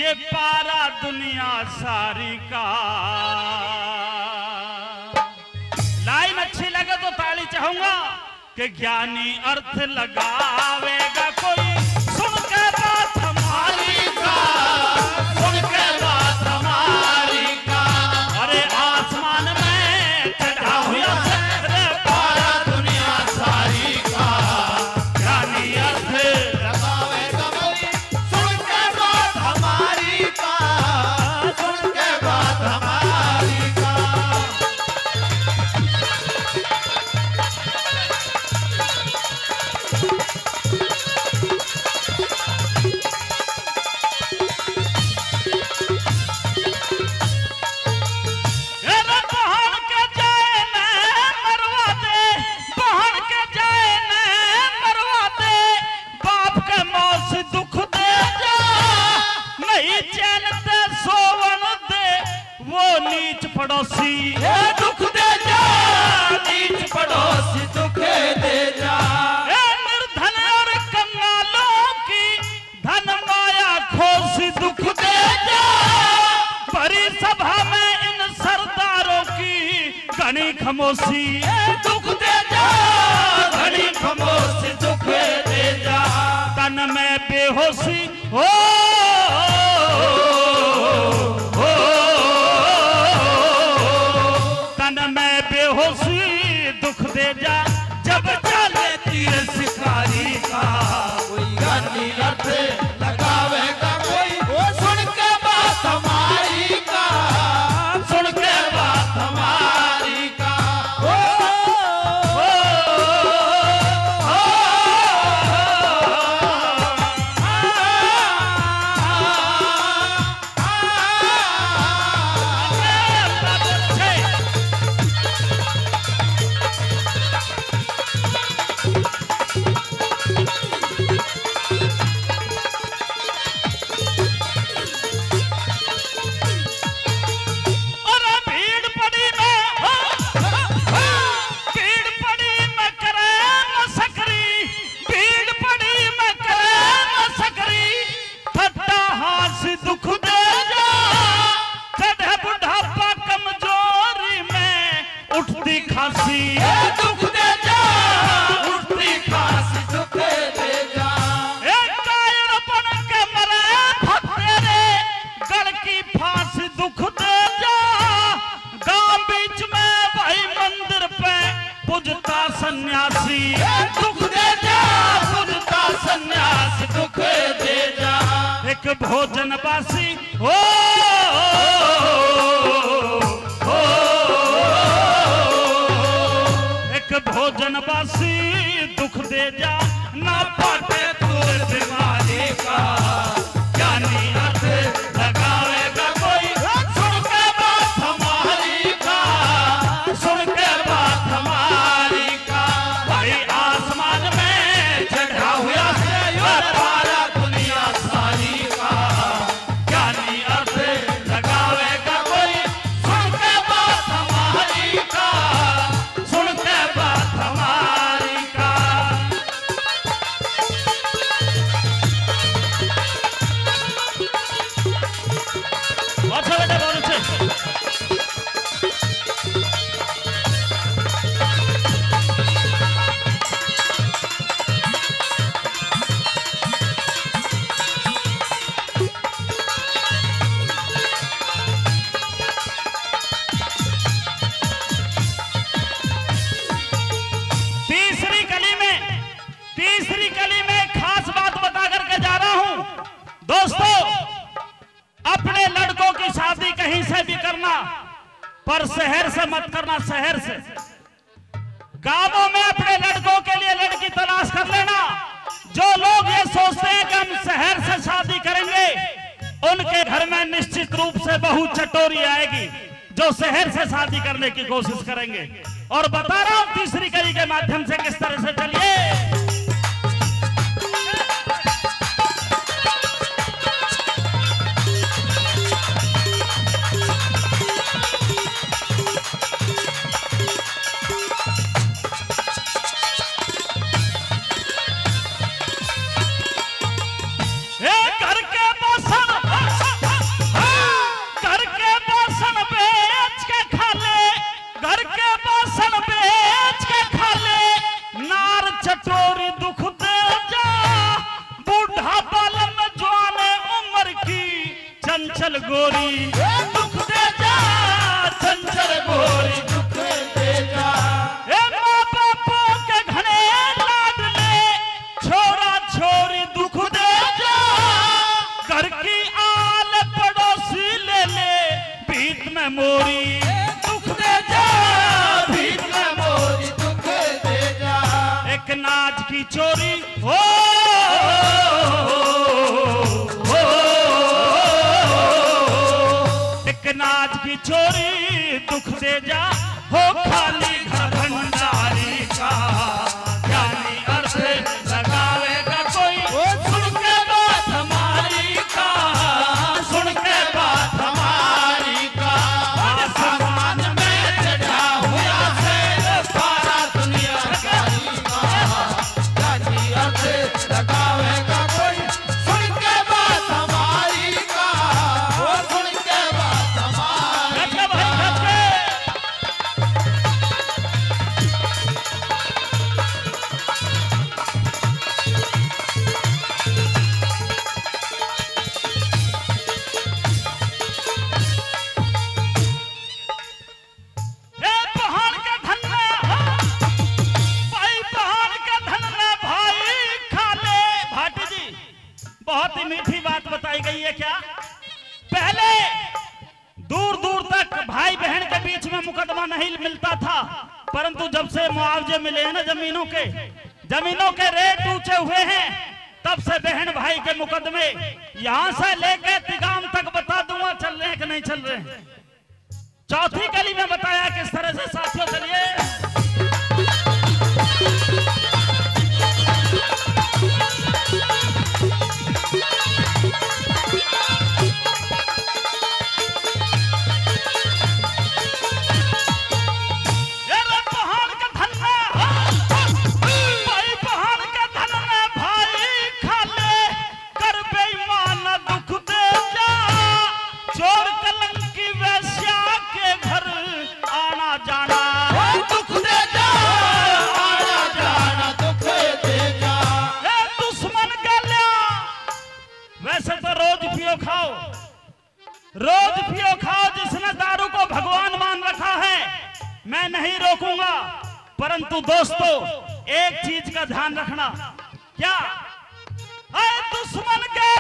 ये पारा दुनिया सारी का। लाइन अच्छी लगे तो ताली चाहूंगा कि ज्ञानी अर्थ लगावेगा कोई, सुन के बात हमारी का, सुन के बात हमारी का। अरे आसमान में चढ़ा हुआ रे पारा दुनिया सारी का, ज्ञानी अर्थ लगावेगा कोई, सुन के बात हमारी का, सुन के बात हमारी का। पड़ोसी दुख दे जा, नीच पड़ोसी दुख दे जा। निर्धन और कंगालों की धन माया खोसी दुख दे जा। बड़ी सभा में इन सरदारों की घनी खामोशी दुख दे जा, घनी खामोशी दुख दे जा। तन में बेहोशी हो बेहोशी दुख दे जा, जब चले तीर शिकारी का। कोई ज्ञानी अर्थ लगावेगा कोई, सुन के बात हमारी का, सुन के बात हमारी का। दुख दे जा, उठती खांसी दुख दे जा। एक कायरपन के मरे तेरे गल की फांसी दुख दे जा। गांव बीच में भाई मंदिर पे पूजता सन्यासी दुख दे जा, पूजता सन्यासी दुख दे जा। एक भोजन बासी हो भोजन बासी दुख दे जा, ना पाटे तोर बीमारी का। ज्ञानी अर्थ लगावेगा कोई, सुन के बात हमारी का, सुन के बात हमारी का। भाई आसमान में चढ़ा हुआ है पारा दुनिया सारी का। ज्ञानी अर्थ लगावेगा कोई, सुन के बात हमारी का, सुन के बात हमारी का। अच्छा बेटा बहुत अच्छे। तीसरी कली में खास बात बता करके जा रहा हूं दोस्तों। अपने लड़कों की शादी कहीं से भी करना, पर शहर से मत करना। शहर से गांवों में अपने लड़कों के लिए लड़की तलाश कर लेना। जो लोग ये सोचते हैं कि हम शहर से शादी करेंगे, उनके घर में निश्चित रूप से बहू चटोरी आएगी जो शहर से शादी करने की कोशिश करेंगे। और बता रहा हूं तीसरी कली के माध्यम से किस तरह से। चलिए घर के मौसम चंचल गोरी दुख दे जा, चंचल गोरी दुख दे जा। माँ बापों के घने लाडले छोरा छोरी दुख दे जा, घर की आल पड़ोसी ले ले भीत में मोरी दुख दे जा, भीत में मोरी दुख दे जा। एक नाज की चोरी हो नाज की चोरी दुख दे जा, हो खाली घर भंडारी का ज्ञानी अर्थ लगावेगा कोई। सुन के बात हमारी का, सुन के बात हमारी का। आसमान में चढ़ा हुआ है सारा दुनिया का, ज्ञानी अर्थ लगावेगा कोई। सुन के बात हमारी का, सुन के बात बहुत ही मीठी बात बताई गई है। क्या पहले दूर दूर तक भाई बहन के बीच में मुकदमा नहीं मिलता था, परंतु जब से मुआवजे मिले हैं ना जमीनों के रेट ऊंचे हुए हैं, तब से बहन भाई के मुकदमे यहां से लेकर तिगाम तक बता दूंगा चल रहे हैं कि नहीं चल रहे हैं। चौथी कली में बताया किस तरह से। साथियों चलिए रोज पियो खाओ, जिसने दारू को भगवान मान रखा है मैं नहीं रोकूंगा, परंतु दोस्तों एक चीज का ध्यान रखना। क्या दुश्मन के